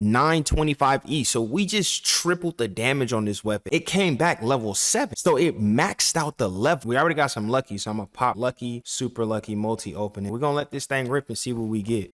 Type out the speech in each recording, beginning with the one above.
925E. So we just tripled the damage on this weapon. It came back level 7. So it maxed out the level. We already got some lucky, so I'm gonna pop lucky, super lucky, multi-opening. We're gonna let this thing rip and see what we get.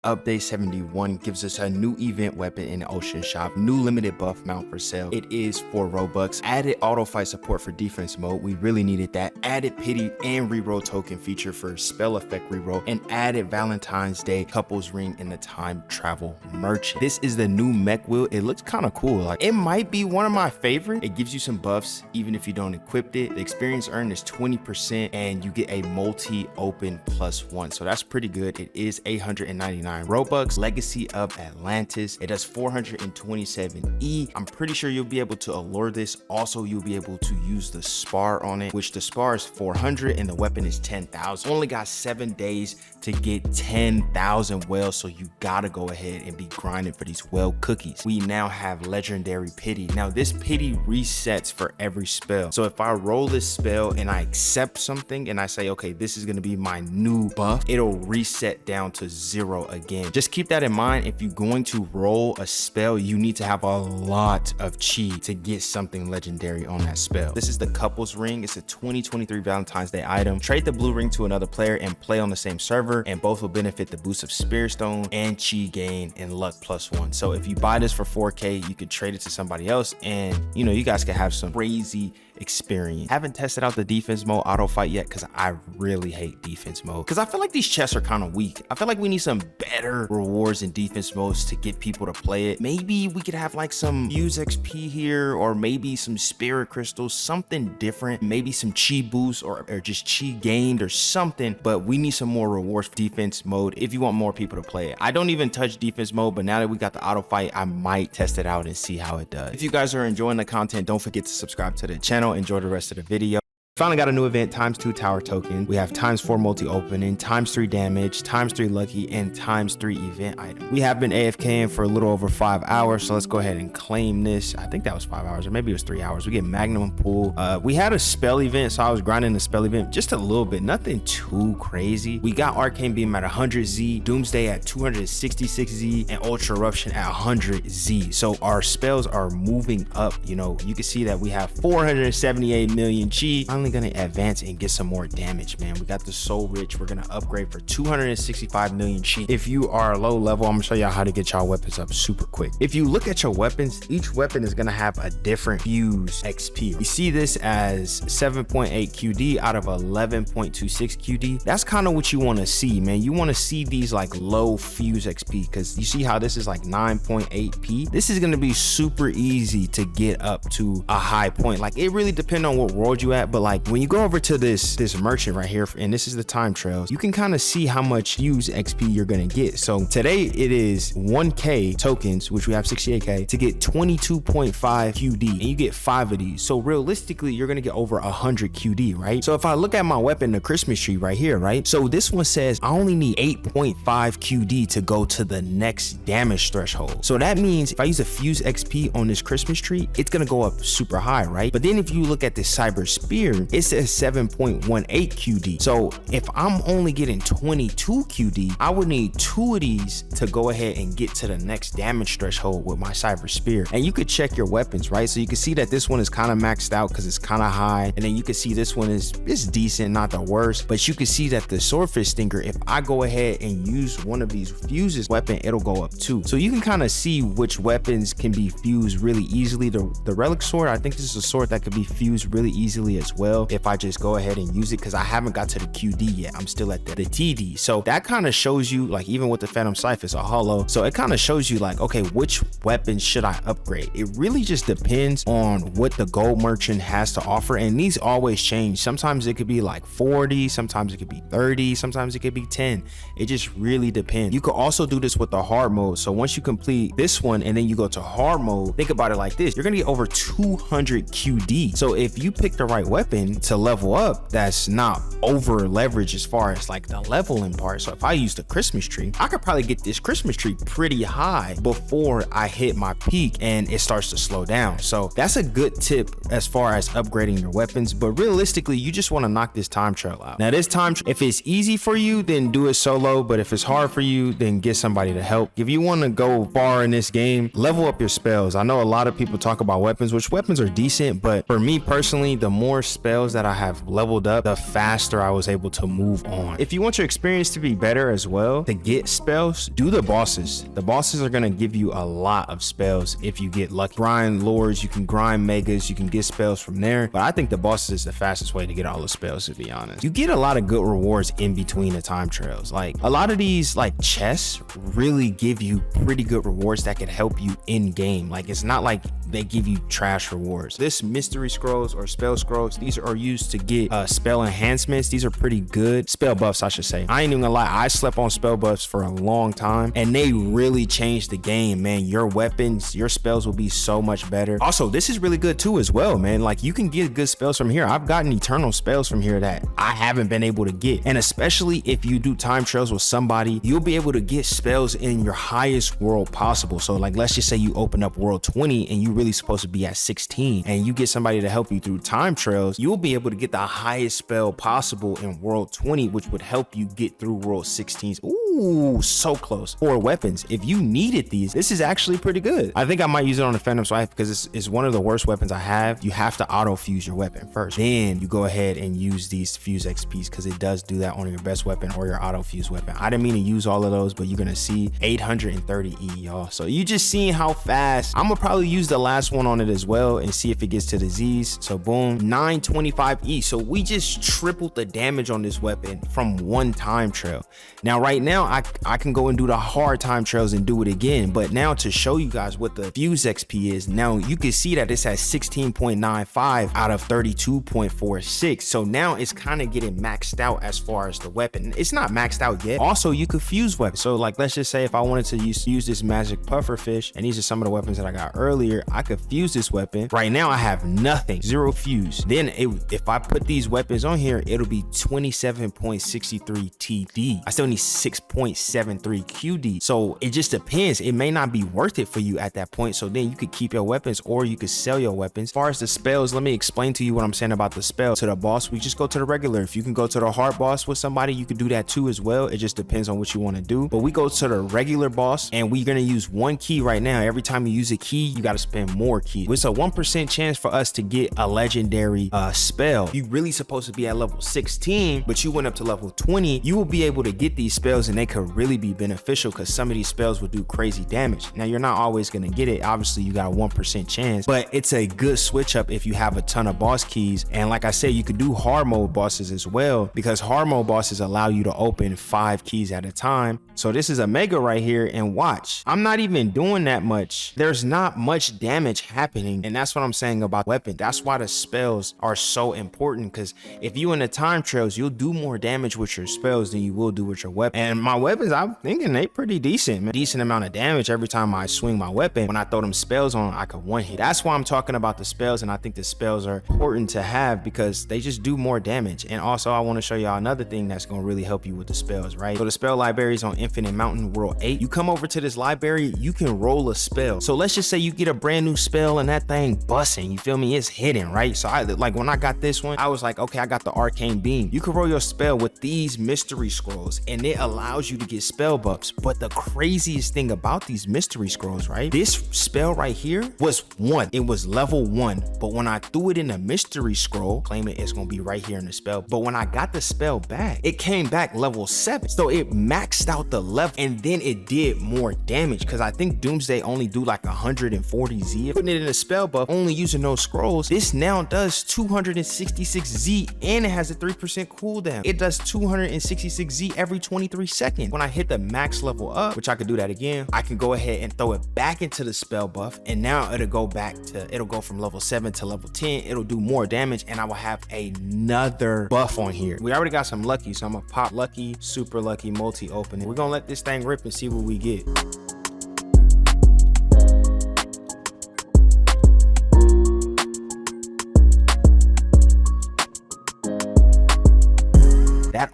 Update 71 gives us a new event weapon in the ocean shop, new limited buff mount for sale. It is 4 Robux, added auto fight support for defense mode, we really needed that, added pity and reroll token feature for spell effect reroll, and added Valentine's Day couples ring in the time travel merchant. This is the new mech wheel. It looks kind of cool. Like, it might be one of my favorite. It gives you some buffs even if you don't equip it. The experience earned is 20% and you get a multi-open +1, so that's pretty good. It is 899 Robux. Legacy of Atlantis. It does 427E. I'm pretty sure you'll be able to allure this. Also, you'll be able to use the spar on it, which the spar is 400 and the weapon is 10,000. Only got 7 days to get 10,000 whales, so you gotta go ahead and be grinding for these whale cookies. We now have legendary pity. Now this pity resets for every spell. So if I roll this spell and I accept something and I say, okay, this is gonna be my new buff, it'll reset down to 0 again. Just keep that in mind. If you're going to roll a spell, you need to have a lot of chi to get something legendary on that spell. This is the couples ring. It's a 2023 Valentine's Day item. Trade the blue ring to another player and play on the same server, and both will benefit the boost of Spirit Stone and chi gain and luck +1. So if you buy this for 4K, you could trade it to somebody else, and you guys can have some crazy experience. Haven't tested out the defense mode auto fight yet because I really hate defense mode, because I feel like these chests are kind of weak. I feel like we need some better rewards in defense modes to get people to play it. Maybe we could have like some fuse XP here, or maybe some spirit crystals, something different, maybe some chi boost or just chi gained or something. But we need some more rewards for defense mode if you want more people to play it. I don't even touch defense mode, but now that we got the auto fight, I might test it out and see how it does. If you guys are enjoying the content, don't forget to subscribe to the channel. Enjoy the rest of the video. Finally got a new event, ×2 tower token. We have ×4 multi-opening, ×3 damage, ×3 lucky, and ×3 event item. We have been AFKing for a little over 5 hours, so let's go ahead and claim this. I think that was 5 hours, or maybe it was 3 hours. We get magnum pool. We had a spell event, so I was grinding the spell event just a little bit, nothing too crazy. We got arcane beam at 100Z, doomsday at 266Z, and ultra eruption at 100Z. So our spells are moving up. You can see that we have 478 million chi. Gonna advance and get some more damage, man. We got the soul rich. We're gonna upgrade for 265 million chi. If you are low level, I'm gonna show y'all how to get y'all weapons up super quick. If you look at your weapons, each weapon is gonna have a different fuse XP. You see this as 7.8 QD out of 11.26 QD. That's kind of what you want to see, man. You want to see these like low fuse XP, because you see how this is like 9.8p. This is gonna be super easy to get up to a high point. Like, it really depends on what world you at, but like when you go over to this merchant right here, and this is the time trails, you can kind of see how much fuse XP you're gonna get. So today it is 1K tokens, which we have 68K, to get 22.5 QD, and you get 5 of these. So realistically, you're gonna get over 100 QD, right? So if I look at my weapon, the Christmas tree right here, right? So this one says I only need 8.5 QD to go to the next damage threshold. So that means if I use a fuse XP on this Christmas tree, it's gonna go up super high, right? But then if you look at the cyber spear, it says 7.18 QD. So if I'm only getting 22 QD, I would need 2 of these to go ahead and get to the next damage threshold with my cyber spear. And you could check your weapons, right? So you can see that this one is kind of maxed out because it's kind of high, and then you can see this one is decent, not the worst. But you can see that the swordfish stinger, if I go ahead and use one of these fuses weapon, it'll go up too. So you can kind of see which weapons can be fused really easily. The relic sword, I think this is a sword that could be fused really easily as well if I just go ahead and use it, because I haven't got to the QD yet. I'm still at the TD. So that kind of shows you, like, even with the Phantom Scythe, it's a hollow, so it kind of shows you like, okay, which weapon should I upgrade? It really just depends on what the gold merchant has to offer, and these always change. Sometimes it could be like 40, sometimes it could be 30, sometimes it could be 10. It just really depends. You could also do this with the hard mode. So once you complete this one and then you go to hard mode, think about it like this: you're gonna get over 200 QD. So if you pick the right weapon, weapon to level up that's not over leveraged as far as like the leveling part. So if I use the Christmas tree, I could probably get this Christmas tree pretty high before I hit my peak and it starts to slow down. So that's a good tip as far as upgrading your weapons. But realistically, you just want to knock this time trail out. Now this time, if it's easy for you, then do it solo. But if it's hard for you, then get somebody to help. If you want to go far in this game, level up your spells. I know a lot of people talk about weapons, which weapons are decent, but for me personally, the more spells that I have leveled up, the faster I was able to move on. If you want your experience to be better as well, to get spells, do the bosses. The bosses are going to give you a lot of spells if you get lucky. Grind lords, you can grind megas, you can get spells from there, but I think the bosses is the fastest way to get all the spells, to be honest. You get a lot of good rewards in between the time trails. Like a lot of these like chests really give you pretty good rewards that can help you in game. Like it's not like they give you trash rewards. This mystery scrolls or spell scrolls, these are used to get spell enhancements. These are pretty good spell buffs, I should say. I ain't even gonna lie, I slept on spell buffs for a long time and they really changed the game, man. Your weapons, your spells will be so much better. Also, this is really good too as well, man. Like you can get good spells from here. I've gotten eternal spells from here that I haven't been able to get. And especially if you do time trails with somebody, you'll be able to get spells in your highest world possible. So like, let's just say you open up world 20 and you really supposed to be at 16 and you get somebody to help you through time trails, you'll be able to get the highest spell possible in world 20, which would help you get through world 16s. Ooh, so close. Or weapons, if you needed these, this is actually pretty good. I think I might use it on the Phantom Swipe because it's one of the worst weapons I have. You have to auto fuse your weapon first, then you go ahead and use these fuse XPs because it does do that on your best weapon or your auto fuse weapon. I didn't mean to use all of those, but you're gonna see 830 E, y'all. So you just seeing how fast. I'm gonna probably use the last one on it as well and see if it gets to the Z's. So boom, 925 E. So we just tripled the damage on this weapon from one time trail. Now right now I can go and do the hard time trails and do it again, but now to show you guys what the fuse XP is, now you can see that it's at 16.95 out of 32.46. So now it's kind of getting maxed out as far as the weapon. It's not maxed out yet. Also, you could fuse weapons. So like, let's just say if I wanted to use this magic pufferfish, and these are some of the weapons that I got earlier, I could fuse this weapon. Right now I have nothing, 0 fuse. Then if I put these weapons on here, it'll be 27.63 TD. I still need 6.73 QD. So it just depends. It may not be worth it for you at that point. So then you could keep your weapons or you could sell your weapons. As far as the spells, let me explain to you what I'm saying about the spell. To the boss, we just go to the regular. If you can go to the hard boss with somebody, you could do that too as well. It just depends on what you want to do. But we go to the regular boss and we're going to use one key right now. Every time you use a key, you got to spend more keys. It's a 1% chance for us to get a legendary spell. You really supposed to be at level 16, but you went up to level 20. You will be able to get these spells and they could really be beneficial because some of these spells will do crazy damage. Now you're not always going to get it. Obviously you got a 1% chance, but it's a good switch up if you have a ton of boss keys. And like I said, you could do hard mode bosses as well because hard mode bosses allow you to open 5 keys at a time. So this is a mega right here, and watch, I'm not even doing that much. There's not much damage happening, and that's what I'm saying about weapon. That's why the spells are so important, because if you in the time trails, you'll do more damage with your spells than you will do with your weapon. And my weapons, I'm thinking they pretty decent, man. Decent amount of damage every time I swing my weapon. When I throw them spells on, I could one hit. That's why I'm talking about the spells, and I think the spells are important to have because they just do more damage. And also I want to show y'all another thing that's going to really help you with the spells, right? So the spell library is on Infinite Mountain World 8. You come over to this library, you can roll a spell. So let's just say you get a brand new spell and that thing busting, you feel me? It's hidden, right? So I like when I got this one, I was like, okay, I got the arcane beam. You can roll your spell with these mystery scrolls and it allows you to get spell buffs. But the craziest thing about these mystery scrolls, right? This spell right here was 1. It was level 1. But when I threw it in a mystery scroll, claim it's gonna be right here in the spell. But when I got the spell back, it came back level 7. So it maxed out the level and then it did more damage because I think Doomsday only do like 140 Z. Putting it in a spell buff, only using those scrolls, this now does 266 Z and it has a 3% cooldown. It does 266 Z every 23 seconds. When I hit the max level up, which I could do that again, I can go ahead and throw it back into the spell buff and now it'll go from level 7 to level 10. It'll do more damage and I will have another buff on here. We already got some lucky, so I'm gonna pop lucky, super lucky, multi opening. We're gonna let this thing rip and see what we get.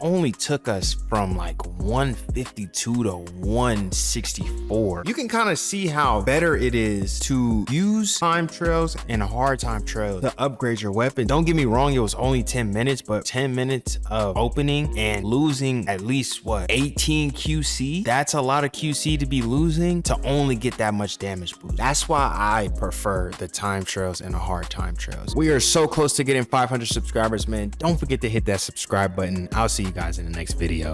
only took us from like 152 to 164. You can kind of see how better it is to use time trails and hard time trails to upgrade your weapon. Don't get me wrong, it was only 10 minutes, but 10 minutes of opening and losing at least what, 18 QC? That's a lot of QC to be losing to only get that much damage boost. That's why I prefer the time trails and the hard time trails. We are so close to getting 500 subscribers, man. Don't forget to hit that subscribe button. I'll see you guys in the next video.